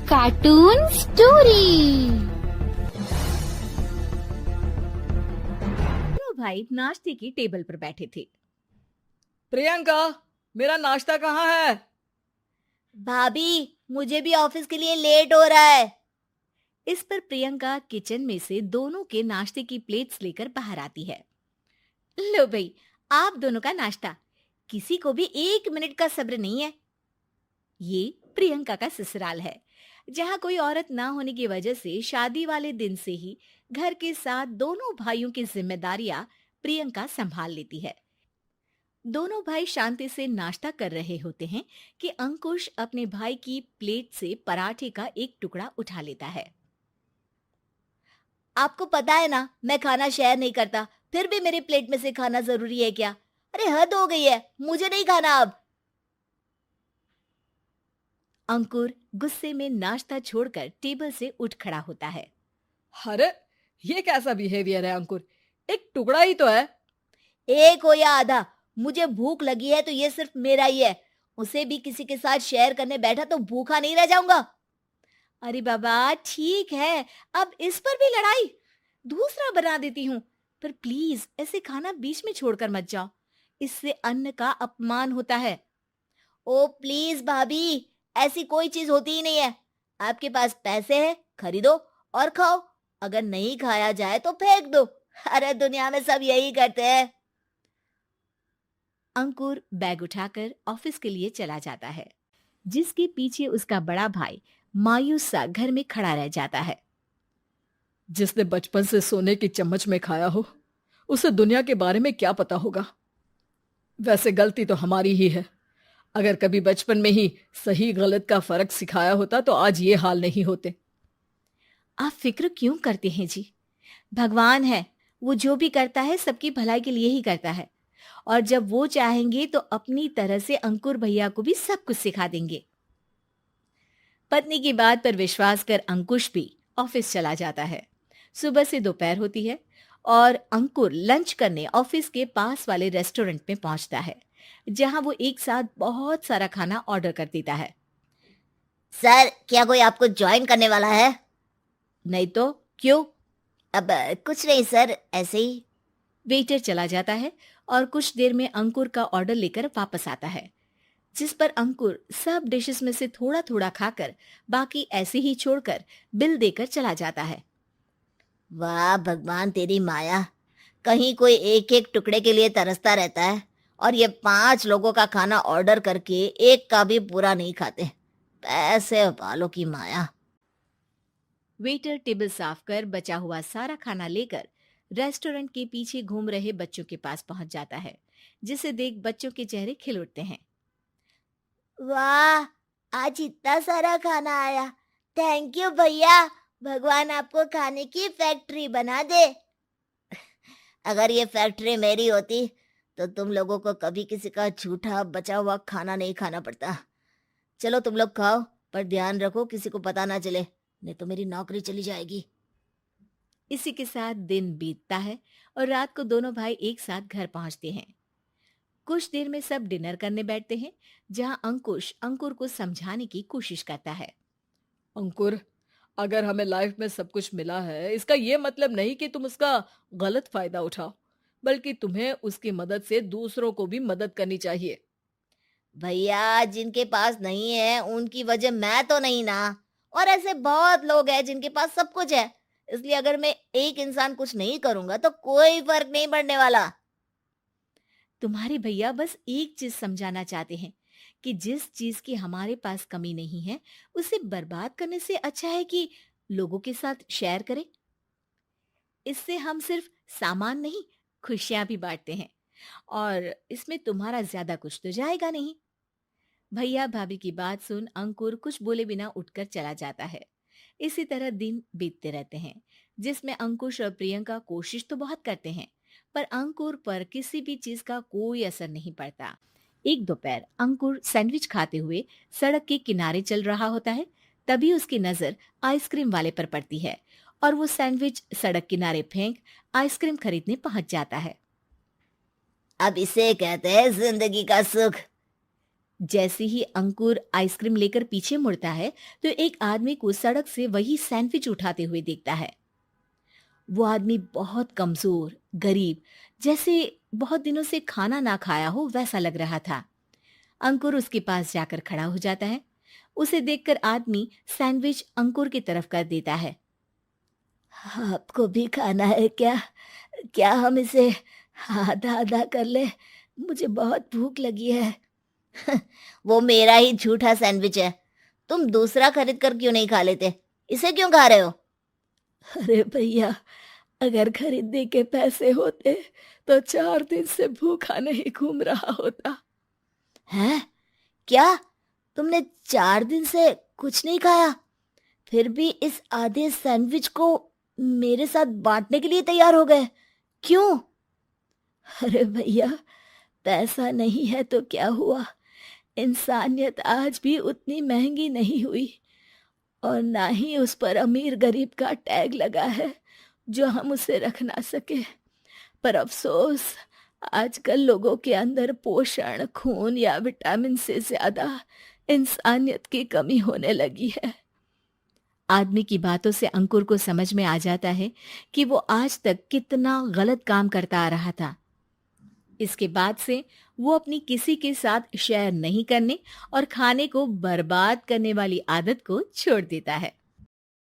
Cartoon story. दोनों भाई नाश्ते की टेबल पर बैठे थे। प्रियंका, मेरा नाश्ता कहाँ है? भाभी, मुझे भी ऑफिस के लिए लेट हो रहा है। इस पर प्रियंका किचन में से दोनों के नाश्ते की प्लेट्स लेकर बाहर आती है। लो भाई, आप दोनों का नाश्ता। किसी को भी 1 मिनट का सब्र नहीं है। ये प्रियंका का ससुराल है, जहाँ कोई औरत ना होने की वजह से शादी वाले दिन से ही घर के साथ दोनों भाइयों की जिम्मेदारियां प्रियंका संभाल लेती है। दोनों भाई शांति से नाश्ता कर रहे होते हैं कि अंकुश अपने भाई की प्लेट से पराठे का एक टुकड़ा उठा लेता है। आपको पता है ना, मैं खाना शेयर नहीं करता, फिर भी मेरी प्लेट में से खाना जरूरी है क्या? अरे हद हो गई है, मुझे नहीं खाना अब। अंकुर गुस्से में नाश्ता छोड़कर टेबल से उठ खड़ा होता है। अरे, ये कैसा बिहेवियर है अंकुर? एक टुकड़ा ही तो है। एक हो या आधा, मुझे भूख लगी है तो ये सिर्फ मेरा ही है। उसे भी किसी के साथ शेयर करने बैठा तो भूखा नहीं रह जाऊंगा। अरे बाबा, ठीक है, अब इस पर भी लड़ाई। दूसरा बना देती हूँ, पर प्लीज ऐसे खाना बीच में छोड़कर मत जाओ। इससे अन्न का अपमान होता है। ओ प्लीज भाभी, ऐसी कोई चीज होती ही नहीं है। आपके पास पैसे हैं, खरीदो और खाओ। अगर नहीं खाया जाए तो फेंक दो। अरे दुनिया में सब यही करते हैं। अंकुर बैग उठाकर ऑफिस के लिए चला जाता है, जिसके पीछे उसका बड़ा भाई मायूस सा घर में खड़ा रह जाता है। जिसने बचपन से सोने की चम्मच में खाया हो, उसे दुनिया के बारे में क्या पता होगा। वैसे गलती तो हमारी ही है। अगर कभी बचपन में ही सही गलत का फर्क सिखाया होता तो आज ये हाल नहीं होते। आप फिक्र क्यों करते हैं जी? भगवान है, वो जो भी करता है सबकी भलाई के लिए ही करता है। और जब वो चाहेंगे तो अपनी तरह से अंकुर भैया को भी सब कुछ सिखा देंगे। पत्नी की बात पर विश्वास कर अंकुश भी ऑफिस चला जाता है। सुबह से दोपहर होती है और अंकुर लंच करने ऑफिस के पास वाले रेस्टोरेंट में पहुंचता है, जहां वो एक साथ बहुत सारा खाना ऑर्डर कर देता है। सर, क्या कोई आपको ज्वाइन करने वाला है? नहीं तो क्यों? अब कुछ नहीं सर, ऐसे ही। वेटर चला जाता है और कुछ देर में अंकुर का ऑर्डर लेकर वापस आता है, जिस पर अंकुर सब डिशेस में से थोड़ा थोड़ा खाकर बाकी ऐसे ही छोड़कर बिल देकर चला जाता है। वाह भगवान, तेरी माया। कहीं कोई एक एक टुकड़े के लिए तरसता रहता है और ये 5 लोगों का खाना ऑर्डर करके एक का भी पूरा नहीं खाते। पैसे वालों की माया। वेटर टेबल साफ कर बचा हुआ सारा खाना लेकर रेस्टोरेंट के पीछे घूम रहे बच्चों के पास पहुंच जाता है, जिसे देख बच्चों के चेहरे खिल उठते हैं। वाह, आज इतना सारा खाना आया। थैंक यू भैया, भगवान आपको खाने की फैक्ट्री बना दे। अगर ये फैक्ट्री मेरी होती तो तुम लोगों को कभी किसी का झूठा बचा हुआ खाना नहीं खाना पड़ता। चलो तुम लोग खाओ, पर ध्यान रखो किसी को पता ना चले, नहीं तो मेरी नौकरी चली जाएगी। इसी के साथ दिन बीतता है और रात को दोनों भाई एक साथ घर पहुंचते हैं। कुछ देर में सब डिनर करने बैठते हैं, जहां अंकुश अंकुर को समझाने की कोशिश करता है। अंकुर, अगर हमें लाइफ में सब कुछ मिला है, इसका ये मतलब नहीं कि तुम उसका गलत फायदा उठाओ, बल्कि तुम्हें उसकी मदद से दूसरों को भी मदद करनी चाहिए। भैया, जिनके पास नहीं है उनकी वजह मैं तो नहीं ना। और ऐसे बहुत लोग हैं जिनके पास सब कुछ है। इसलिए अगर मैं एक इंसान कुछ नहीं करूंगा तो कोई फर्क नहीं पड़ने वाला। तुम्हारे भैया बस एक चीज समझाना चाहते हैं कि जिस चीज की हमारे पास कमी नहीं है, उसे बर्बाद करने से अच्छा है कि लोगों के साथ शेयर करें। इससे हम सिर्फ सामान नहीं, खुशियां भी बांटते हैं, और इसमें तुम्हारा ज्यादा कुछ तो जाएगा नहीं। भैया भाभी की बात सुन अंकुर कुछ बोले बिना उठकर चला जाता है। इसी तरह दिन बीतते रहते हैं, जिसमें अंकुश और प्रियंका कोशिश तो बहुत करते हैं, पर अंकुर पर किसी भी चीज का कोई असर नहीं पड़ता। एक दोपहर अंकुर सैंडविच खाते हुए सड़क के किनारे चल रहा होता है। तभी उसकी नजर आइसक्रीम वाले पर पड़ती है और वो सैंडविच सड़क किनारे फेंक आइसक्रीम खरीदने पहुंच जाता है। अब इसे कहते हैं जिंदगी का सुख। जैसे ही अंकुर आइसक्रीम लेकर पीछे मुड़ता है तो एक आदमी को सड़क से वही सैंडविच उठाते हुए देखता है। वो आदमी बहुत कमजोर, गरीब, जैसे बहुत दिनों से खाना ना खाया हो वैसा लग रहा था। अंकुर उसके पास जाकर खड़ा हो जाता है। उसे देखकर आदमी सैंडविच अंकुर की तरफ कर देता है। आपको भी खाना है क्या? क्या हम इसे आधा आधा कर ले? मुझे बहुत भूख लगी है। वो मेरा ही झूठा सैंडविच है। तुम दूसरा खरीद कर क्यों नहीं खा लेते? इसे क्यों खा रहे हो? अरे भैया, अगर खरीदने के पैसे होते तो 4 दिन से भूखा नहीं घूम रहा होता। हैं? क्या तुमने 4 दिन से कुछ नहीं खाया, फिर भी इस आधे सैंडविच को मेरे साथ बांटने के लिए तैयार हो गए? क्यों? अरे भैया, पैसा नहीं है तो क्या हुआ, इंसानियत आज भी उतनी महंगी नहीं हुई और ना ही उस पर अमीर गरीब का टैग लगा है जो हम उसे रख ना सके। पर अफसोस, आजकल लोगों के अंदर पोषण, खून या विटामिन से ज्यादा इंसानियत की कमी होने लगी है। आदमी की बातों से अंकुर को समझ में आ जाता है कि वो आज तक कितना गलत काम करता आ रहा था। इसके बाद से वो अपनी किसी के साथ शेयर नहीं करने और खाने को बर्बाद करने वाली आदत को छोड़ देता है।